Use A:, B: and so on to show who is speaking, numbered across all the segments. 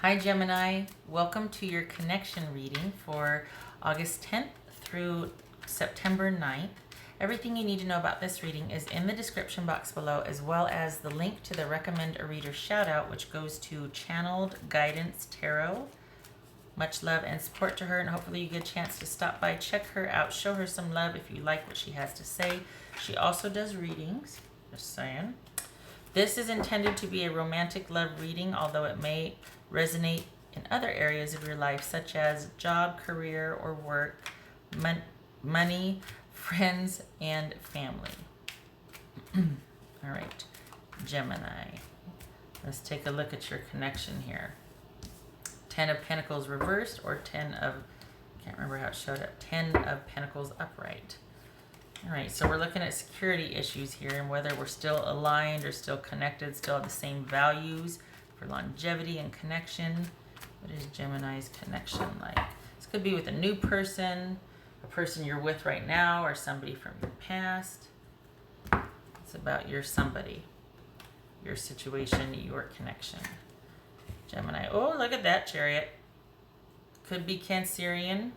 A: Hi Gemini, welcome to your connection reading for August 10th through September 9th. Everything you need to know about this reading is in the description box below, as well as the link to the Recommend a Reader shout out, which goes to Channeled Guidance Tarot. Much love and support to her, and hopefully you get a chance to stop by, check her out, show her some love if you like what she has to say. She also does readings, just saying. This is intended to be a romantic love reading, although it may resonate in other areas of your life, such as job, career, or work, money, friends, and family. All right, Gemini. Let's take a look at your connection here. 10 of Pentacles reversed, or 10 of, can't remember how it showed up, 10 of Pentacles upright. All right, so we're looking at security issues here and whether we're still aligned or still connected, still have the same values for longevity and connection. What is Gemini's connection like? This could be with a new person, a person you're with right now, or somebody from your past. It's about your somebody, your situation, your connection. Gemini. Oh, look at that Chariot. Could be Cancerian.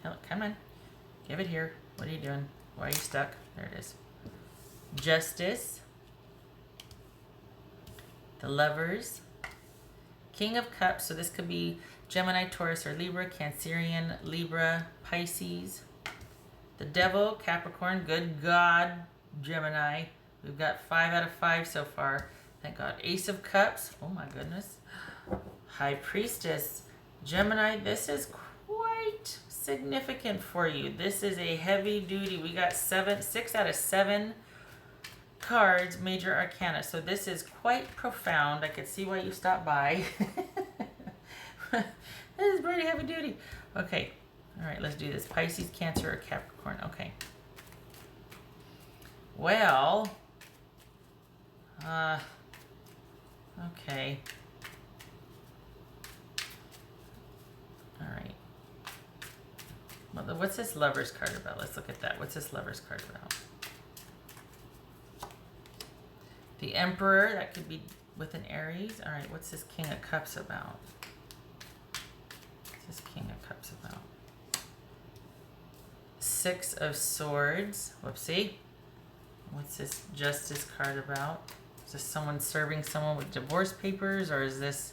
A: Oh, come on. Give it here. What are you doing? Why are you stuck? There it is. Justice. The Lovers. King of Cups. So this could be Gemini, Taurus, or Libra. Cancerian, Libra, Pisces. The Devil, Capricorn. Good God, Gemini. We've got 5 out of 5 so far. Thank God. Ace of Cups. Oh my goodness. High Priestess. Gemini, this is quite significant for you. This is a heavy duty. We got 6 out of 7 cards, major arcana. So this is quite profound. I could see why you stopped by. This is pretty heavy duty. Okay. All right, let's do this. Pisces, Cancer, or Capricorn. Okay. Well, okay. All right. Well, what's this Lover's card about? Let's look at that. What's this Lover's card about? The Emperor, that could be with an Aries. All right, what's this King of Cups about? What's this King of Cups about? 6 of Swords. Whoopsie. What's this Justice card about? Is this someone serving someone with divorce papers, or is this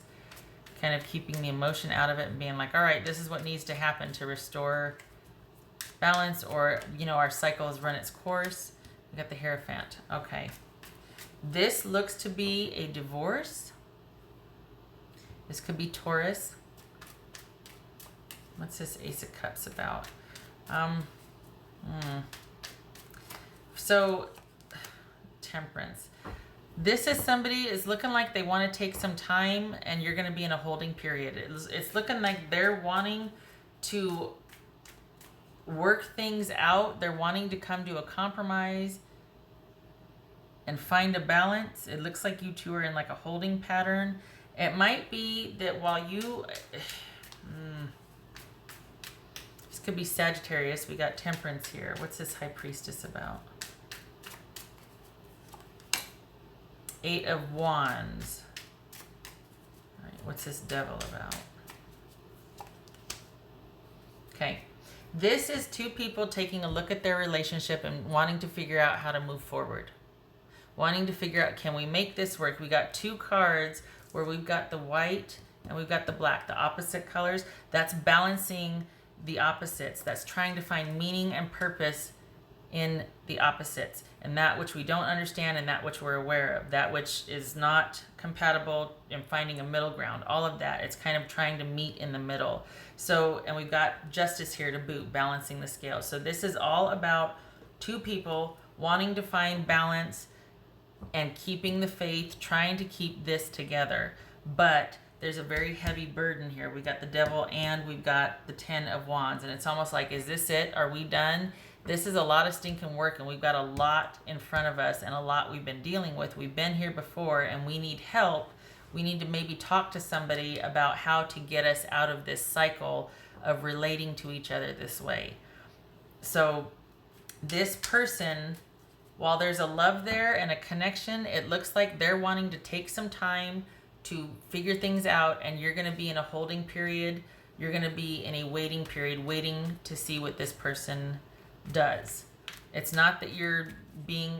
A: kind of keeping the emotion out of it and being like, all right, this is what needs to happen to restore balance, or, you know, our cycle has run its course. We got the Hierophant. Okay. This looks to be a divorce. This could be Taurus. What's this Ace of Cups about? So, Temperance. This is somebody is looking like they want to take some time, and you're going to be in a holding period. It's looking like they're wanting to work things out. They're wanting to come to a compromise and find a balance. It looks like you two are in like a holding pattern. It might be that while you... this could be Sagittarius. We got Temperance here. What's this High Priestess about? 8 of Wands. All right, what's this Devil about? Okay. This is two people taking a look at their relationship and wanting to figure out how to move forward. Wanting to figure out, can we make this work? We got 2 cards where we've got the white and we've got the black, the opposite colors. That's balancing the opposites. That's trying to find meaning and purpose in the opposites, and that which we don't understand and that which we're aware of, that which is not compatible, and finding a middle ground, all of that. It's kind of trying to meet in the middle. So, and we've got Justice here to boot, balancing the scale. So this is all about 2 people wanting to find balance and keeping the faith, trying to keep this together. But there's a very heavy burden here. We got the Devil and we've got the 10 of Wands, and it's almost like, is this it? Are we done? This is a lot of stinking work, and we've got a lot in front of us and a lot we've been dealing with. We've been here before, and we need help. We need to maybe talk to somebody about how to get us out of this cycle of relating to each other this way. So this person, while there's a love there and a connection, it looks like they're wanting to take some time to figure things out, and you're going to be in a holding period. You're going to be in a waiting period, waiting to see what this person does. It's not that you're being,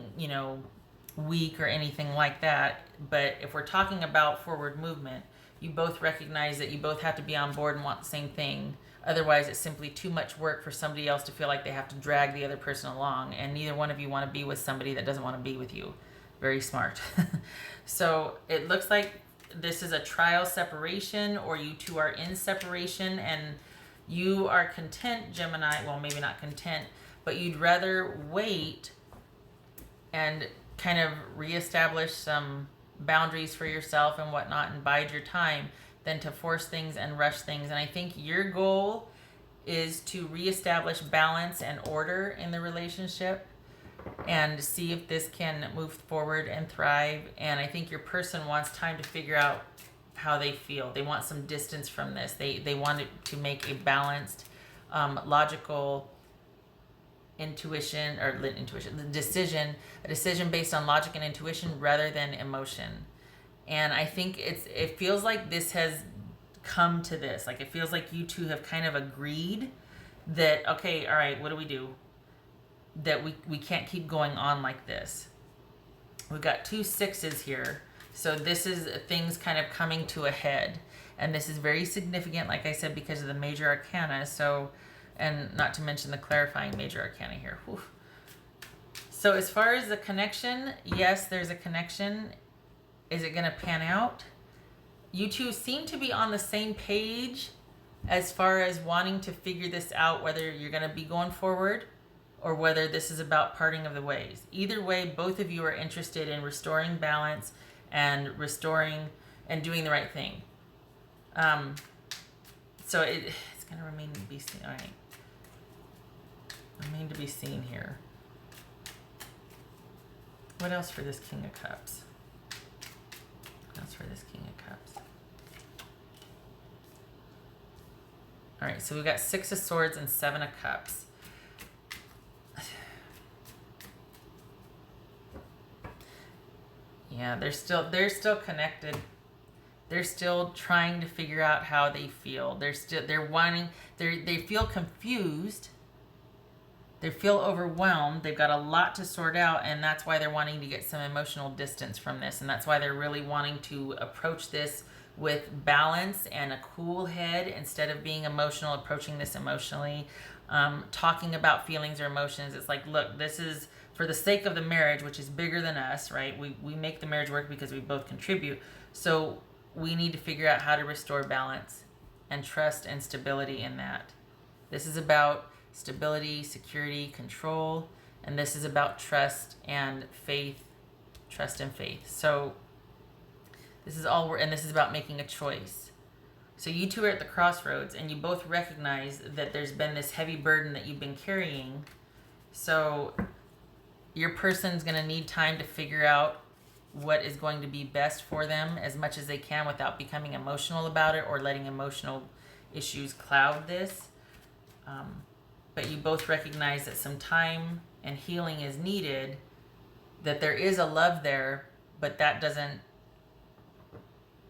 A: weak or anything like that, but if we're talking about forward movement, you both recognize that you both have to be on board and want the same thing. Otherwise, it's simply too much work for somebody else to feel like they have to drag the other person along, and neither one of you want to be with somebody that doesn't want to be with you. Very smart. So it looks like this is a trial separation, or you two are in separation and you are content, Gemini. Well, maybe not content, but you'd rather wait and kind of reestablish some boundaries for yourself and whatnot and bide your time than to force things and rush things. And I think your goal is to reestablish balance and order in the relationship and see if this can move forward and thrive. And I think your person wants time to figure out how they feel. They want some distance from this. They want it to make a balanced, logical intuition, or intuition, a decision based on logic and intuition rather than emotion. And I think it feels like this has come to this. Like, it feels like you two have kind of agreed that, okay, all right, what do we do? That we can't keep going on like this. We've got 2 6s here. So this is things kind of coming to a head. And this is very significant, like I said, because of the major arcana. So, and not to mention the clarifying major arcana here. Whew. So as far as the connection, yes, there's a connection. Is it going to pan out? You two seem to be on the same page as far as wanting to figure this out, whether you're going to be going forward or whether this is about parting of the ways. Either way, both of you are interested in restoring balance and restoring and doing the right thing. So it's going to remain to be seen. All right. Remain to be seen here. What else for this King of Cups? What else for this King of Cups? All right, so we've got 6 of Swords and 7 of Cups. Yeah, they're still connected. They're still trying to figure out how they feel. They feel confused. They feel overwhelmed. They've got a lot to sort out, and that's why they're wanting to get some emotional distance from this. And that's why they're really wanting to approach this with balance and a cool head instead of being emotional, approaching this emotionally, talking about feelings or emotions. It's like, look, this is for the sake of the marriage, which is bigger than us, right? We make the marriage work because we both contribute. So we need to figure out how to restore balance and trust and stability in that. This is about stability, security, control, and this is about trust and faith, trust and faith. So this is all and this is about making a choice. So you two are at the crossroads and you both recognize that there's been this heavy burden that you've been carrying. So your person's going to need time to figure out what is going to be best for them as much as they can without becoming emotional about it or letting emotional issues cloud this. But you both recognize that some time and healing is needed, that there is a love there, but that doesn't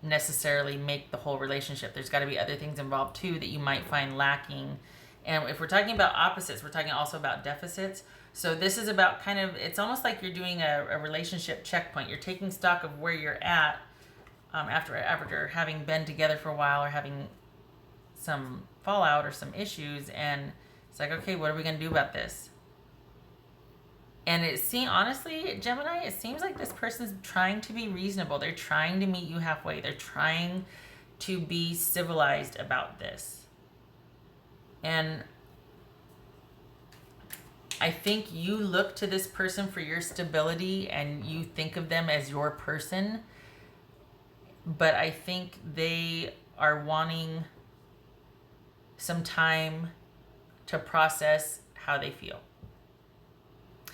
A: necessarily make the whole relationship. There's got to be other things involved too that you might find lacking. And if we're talking about opposites, we're talking also about deficits. So this is about kind of, it's almost like you're doing a relationship checkpoint. You're taking stock of where you're at after having been together for a while or having some fallout or some issues. And it's like, okay, what are we going to do about this? And honestly, Gemini, it seems like this person's trying to be reasonable. They're trying to meet you halfway. They're trying to be civilized about this. And I think you look to this person for your stability and you think of them as your person. But I think they are wanting some time to process how they feel.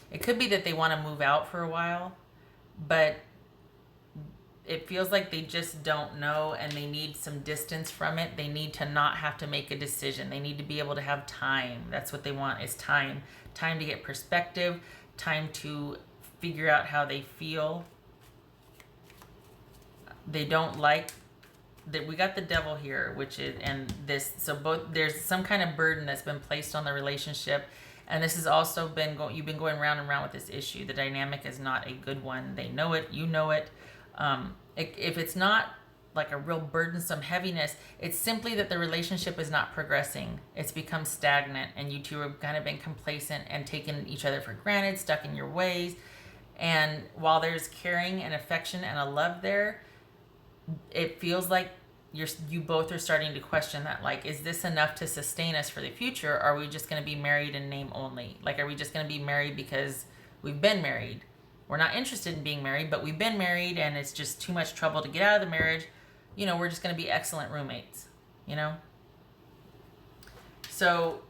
A: It could be that they want to move out for a while, but it feels like they just don't know and they need some distance from it. They need to not have to make a decision. They need to be able to have time. That's what they want, is time. Time to get perspective, time to figure out how they feel. They don't like that. We got the devil here, which is, and this, so both, there's some kind of burden that's been placed on the relationship. And this has also been you've been going round and round with this issue. The dynamic is not a good one. They know it, you know it. If it's not like a real burdensome heaviness, it's simply that the relationship is not progressing. It's become stagnant, and you two have kind of been complacent and taken each other for granted, stuck in your ways. And while there's caring and affection and a love there, it feels like you both are starting to question that, like, is this enough to sustain us for the future? Or are we just going to be married in name only? Like, are we just going to be married because we've been married? We're not interested in being married, but we've been married and it's just too much trouble to get out of the marriage. You know, we're just going to be excellent roommates, you know? So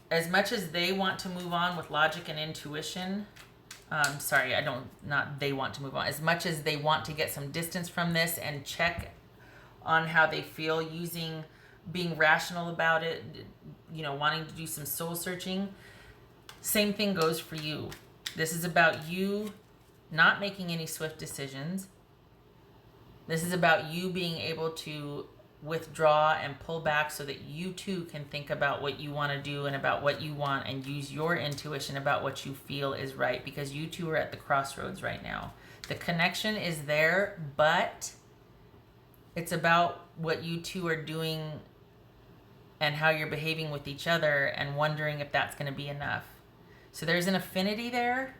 A: as much as they want to move on with logic and intuition, not they want to move on, as much as they want to get some distance from this and check on how they feel, being rational about it, you know, wanting to do some soul searching, same thing goes for you. This is about you not making any swift decisions. This is about you being able to withdraw and pull back so that you too can think about what you want to do and about what you want, and use your intuition about what you feel is right, because you two are at the crossroads right now. The connection is there, but it's about what you two are doing and how you're behaving with each other, and wondering if that's going to be enough. So there's an affinity there,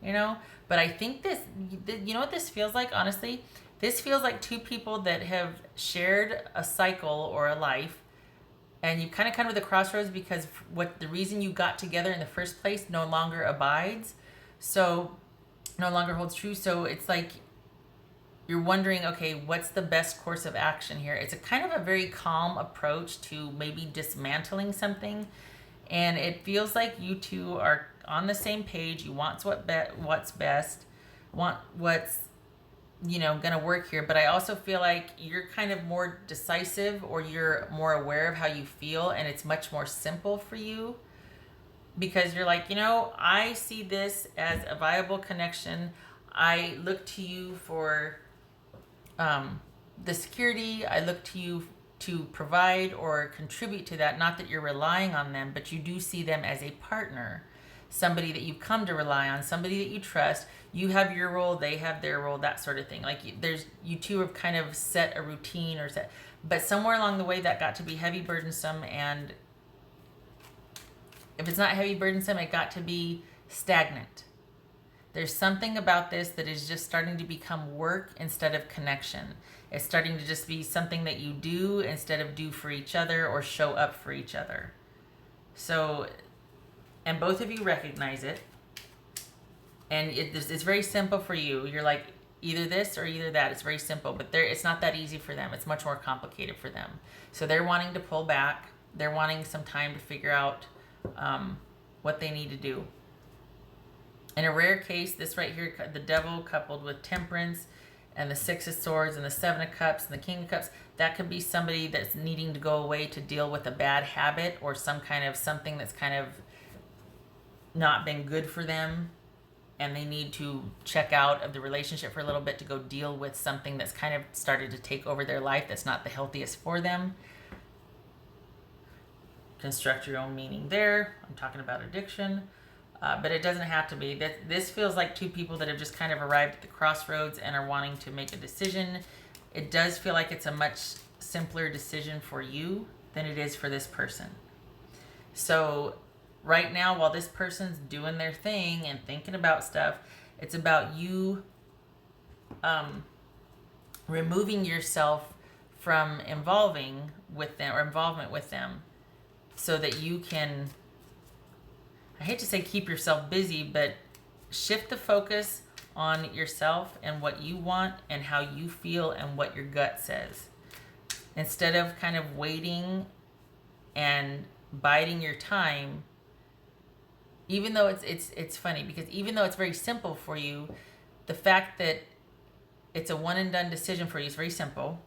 A: you know, but I think you know what this feels like, honestly? This feels like two people that have shared a cycle or a life, and you kind of come to the crossroads because the reason you got together in the first place no longer abides, so no longer holds true. So it's like you're wondering, okay, what's the best course of action here? It's a kind of a very calm approach to maybe dismantling something, and it feels like you two are on the same page. You want what's best, want what's, you know, gonna work here. But I also feel like you're kind of more decisive, or you're more aware of how you feel, and it's much more simple for you, because you're like, you know, I see this as a viable connection. I look to you for the security. I look to you to provide or contribute to that. Not that you're relying on them, but you do see them as a partner, somebody that you've come to rely on, somebody that you trust. You have your role, they have their role, that sort of thing. Like you two have kind of set a routine, but somewhere along the way that got to be heavy, burdensome, and if it's not heavy, burdensome, it got to be stagnant. There's something about this that is just starting to become work instead of connection. It's starting to just be something that you do instead of do for each other or show up for each other. So, and both of you recognize it. And it's very simple for you. You're like, either this or either that. It's very simple, but it's not that easy for them. It's much more complicated for them. So they're wanting to pull back. They're wanting some time to figure out what they need to do. In a rare case, this right here, the devil coupled with temperance and the 6 of swords and the 7 of cups and the king of cups, that could be somebody that's needing to go away to deal with a bad habit or some kind of something that's kind of not been good for them, and they need to check out of the relationship for a little bit to go deal with something that's kind of started to take over their life that's not the healthiest for them. Construct your own meaning there. I'm talking about addiction. But it doesn't have to be. This feels like two people that have just kind of arrived at the crossroads and are wanting to make a decision. It does feel like it's a much simpler decision for you than it is for this person. So right now, while this person's doing their thing and thinking about stuff, it's about you removing yourself from involvement with them so that you can, I hate to say keep yourself busy, but shift the focus on yourself and what you want and how you feel and what your gut says. Instead of kind of waiting and biding your time, even though it's funny, because even though it's very simple for you, the fact that it's a one and done decision for you is very simple.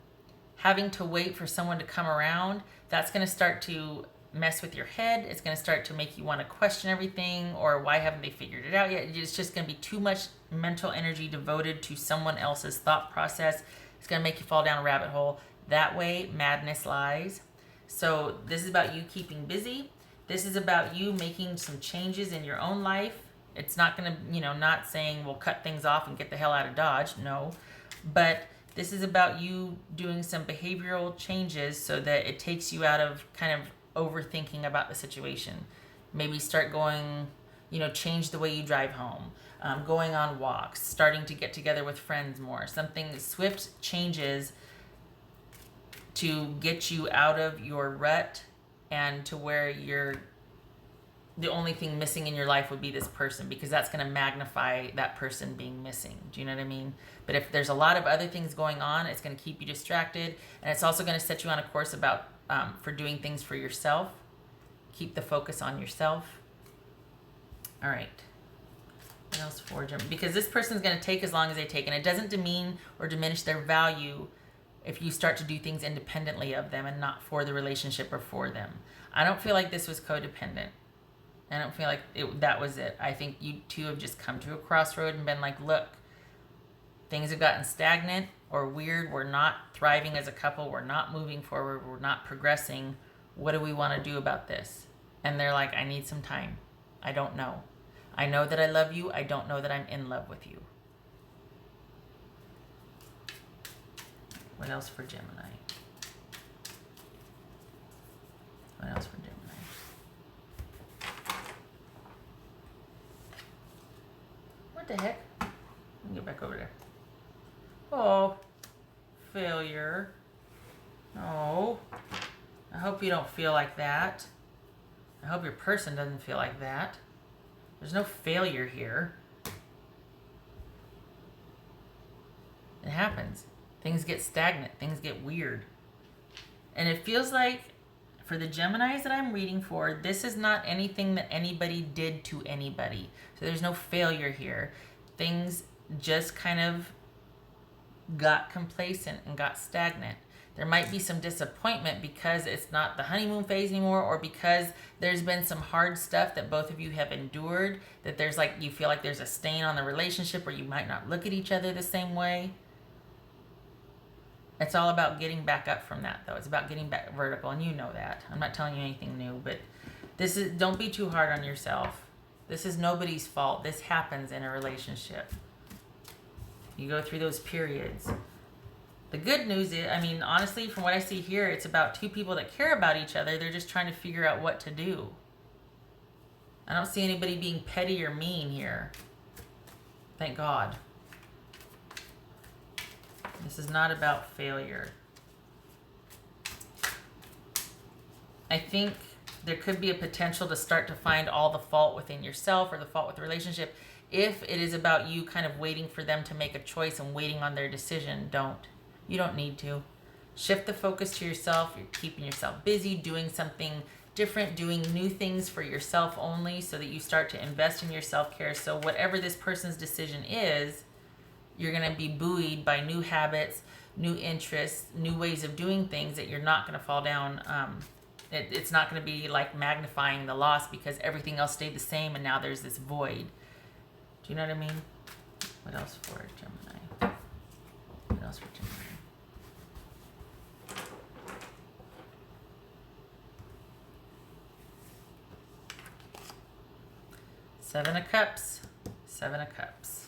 A: Having to wait for someone to come around, that's going to start to mess with your head. It's going to start to make you want to question everything, or why haven't they figured it out yet? It's just going to be too much mental energy devoted to someone else's thought process It's going to make you fall down a rabbit hole. That way, madness lies. So this is about you keeping busy. This is about you making some changes in your own life. It's not going to, not saying we'll cut things off and get the hell out of Dodge. No. But this is about you doing some behavioral changes so that it takes you out of kind of overthinking about the situation. Maybe start going, change the way you drive home, going on walks, starting to get together with friends more. Something swift changes to get you out of your rut and to where the only thing missing in your life would be this person, because that's going to magnify that person being missing. Do you know what I mean? But if there's a lot of other things going on, it's going to keep you distracted, and it's also going to set you on a course about for doing things for yourself. Keep the focus on yourself. All right. What else for Gemini? Because this person's going to take as long as they take, and it doesn't demean or diminish their value if you start to do things independently of them and not for the relationship or for them. I don't feel like this was codependent. I don't feel like that was it. I think you two have just come to a crossroad and been like, look, things have gotten stagnant or weird. We're not thriving as a couple. We're not moving forward. We're not progressing. What do we want to do about this? And they're like, I need some time. I don't know. I know that I love you. I don't know that I'm in love with you. What else for Gemini? What else for Gemini? What the heck? Let me get back over there. Oh, failure. Oh, I hope you don't feel like that. I hope your person doesn't feel like that. There's no failure here. It happens. Things get stagnant. Things get weird. And it feels like for the Geminis that I'm reading for, this is not anything that anybody did to anybody. So there's no failure here. Things just kind of got complacent and got stagnant. There might be some disappointment because it's not the honeymoon phase anymore, or because there's been some hard stuff that both of you have endured, that there's like, you feel like there's a stain on the relationship, or you might not look at each other the same way. It's all about getting back up from that, though. It's about getting back vertical, and you know that. I'm not telling you anything new, but don't be too hard on yourself. This is nobody's fault. This happens in a relationship. You go through those periods. The good news is, honestly, from what I see here, it's about two people that care about each other. They're just trying to figure out what to do. I don't see anybody being petty or mean here. Thank God. This is not about failure. I think there could be a potential to start to find all the fault within yourself or the fault with the relationship. If it is about you kind of waiting for them to make a choice and waiting on their decision, don't. You don't need to. Shift the focus to yourself. You're keeping yourself busy, doing something different, doing new things for yourself only, so that you start to invest in your self-care. So whatever this person's decision is, you're going to be buoyed by new habits, new interests, new ways of doing things that you're not going to fall down. It's not going to be like magnifying the loss because everything else stayed the same and now there's this void. Do you know what I mean? What else for Gemini? What else for Gemini? Seven of Cups. Seven of Cups.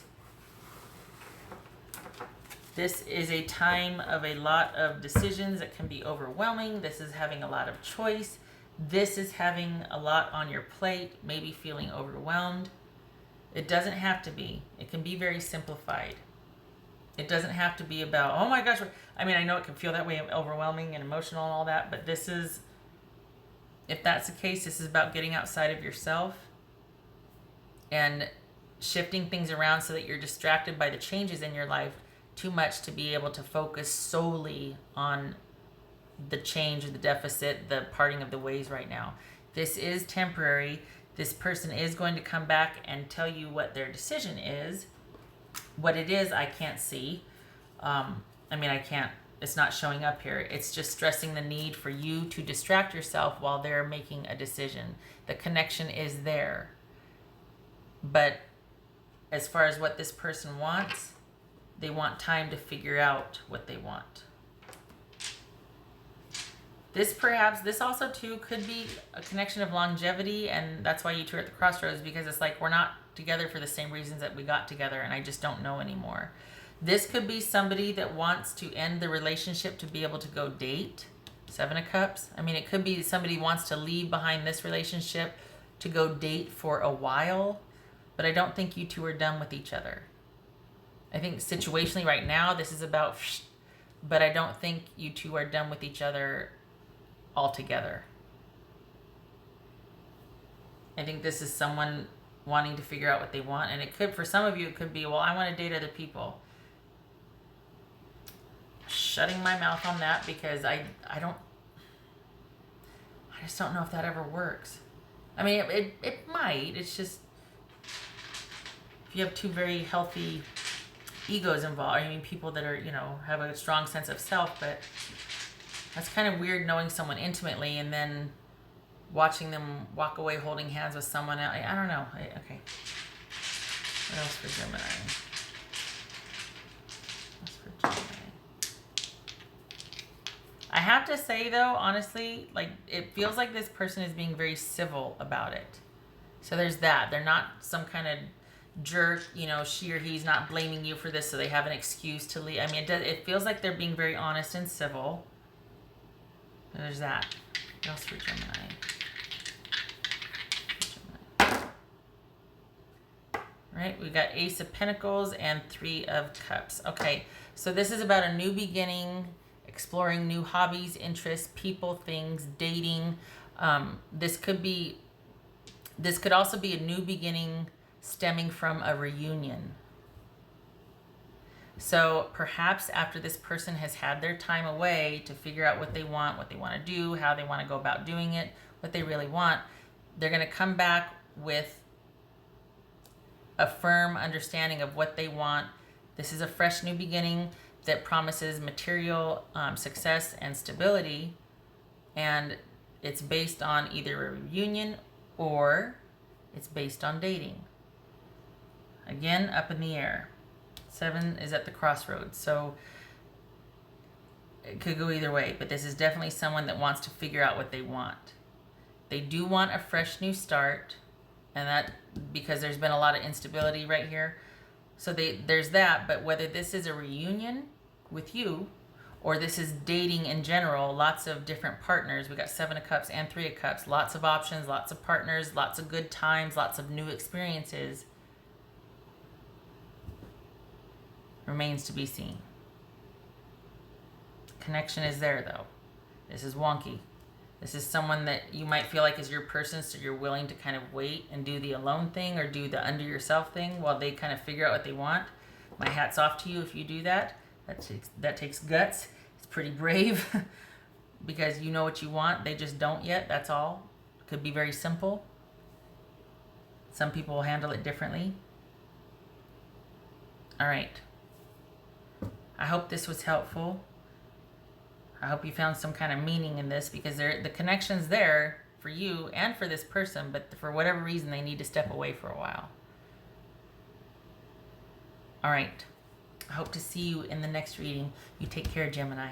A: This is a time of a lot of decisions that can be overwhelming. This is having a lot of choice. This is having a lot on your plate, maybe feeling overwhelmed. It doesn't have to be. It can be very simplified. It doesn't have to be about, oh my gosh. I know it can feel that way, overwhelming and emotional and all that, but this is, if that's the case, this is about getting outside of yourself and shifting things around so that you're distracted by the changes in your life too much to be able to focus solely on the change, the deficit, the parting of the ways right now. This is temporary. This person is going to come back and tell you what their decision is. What it is, I can't see. I can't, it's not showing up here. It's just stressing the need for you to distract yourself while they're making a decision. The connection is there. But as far as what this person wants, they want time to figure out what they want. This also too could be a connection of longevity, and that's why you two are at the crossroads, because it's like we're not together for the same reasons that we got together, and I just don't know anymore. This could be somebody that wants to end the relationship to be able to go date. 7 of Cups. I mean, it could be somebody wants to leave behind this relationship to go date for a while, but I don't think you two are done with each other. I think situationally right now, this is about, but I don't think you two are done with each other altogether. I think this is someone wanting to figure out what they want, and it could, for some of you, it could be, well, I want to date other people. Shutting my mouth on that, because I just don't know if that ever works. I mean, it might. It's just, if you have two very healthy egos involved, I mean, people that are, have a strong sense of self, but that's kind of weird knowing someone intimately and then watching them walk away holding hands with someone. I don't know. Okay. What else for Gemini? I have to say, though, honestly, like, it feels like this person is being very civil about it. So there's that. They're not some kind of jerk, she or he's not blaming you for this, so they have an excuse to leave. I mean, it feels like they're being very honest and civil. There's that. What else for Gemini? Right, we got Ace of Pentacles and 3 of Cups. Okay, so this is about a new beginning, exploring new hobbies, interests, people, things, dating. This could also be a new beginning stemming from a reunion. So perhaps after this person has had their time away to figure out what they want to do, how they want to go about doing it, what they really want, they're going to come back with a firm understanding of what they want. This is a fresh new beginning that promises material success and stability, and it's based on either a reunion or it's based on dating. Again, up in the air. 7 is at the crossroads, so it could go either way, but this is definitely someone that wants to figure out what they want. They do want a fresh new start, and that because there's been a lot of instability right here. So there's that, but whether this is a reunion with you or this is dating in general, lots of different partners. We got 7 of Cups and 3 of Cups. Lots of options, lots of partners, lots of good times, lots of new experiences. Remains to be seen. Connection is there, though. This is wonky. This is someone that you might feel like is your person, so you're willing to kind of wait and do the alone thing or do the under yourself thing while they kind of figure out what they want. My hat's off to you if you do that. That takes guts. It's pretty brave because you know what you want. They just don't yet. That's all. It could be very simple. Some people will handle it differently. All right. I hope this was helpful. I hope you found some kind of meaning in this, because the connection's there for you and for this person, but for whatever reason, they need to step away for a while. All right. I hope to see you in the next reading. You take care, Gemini.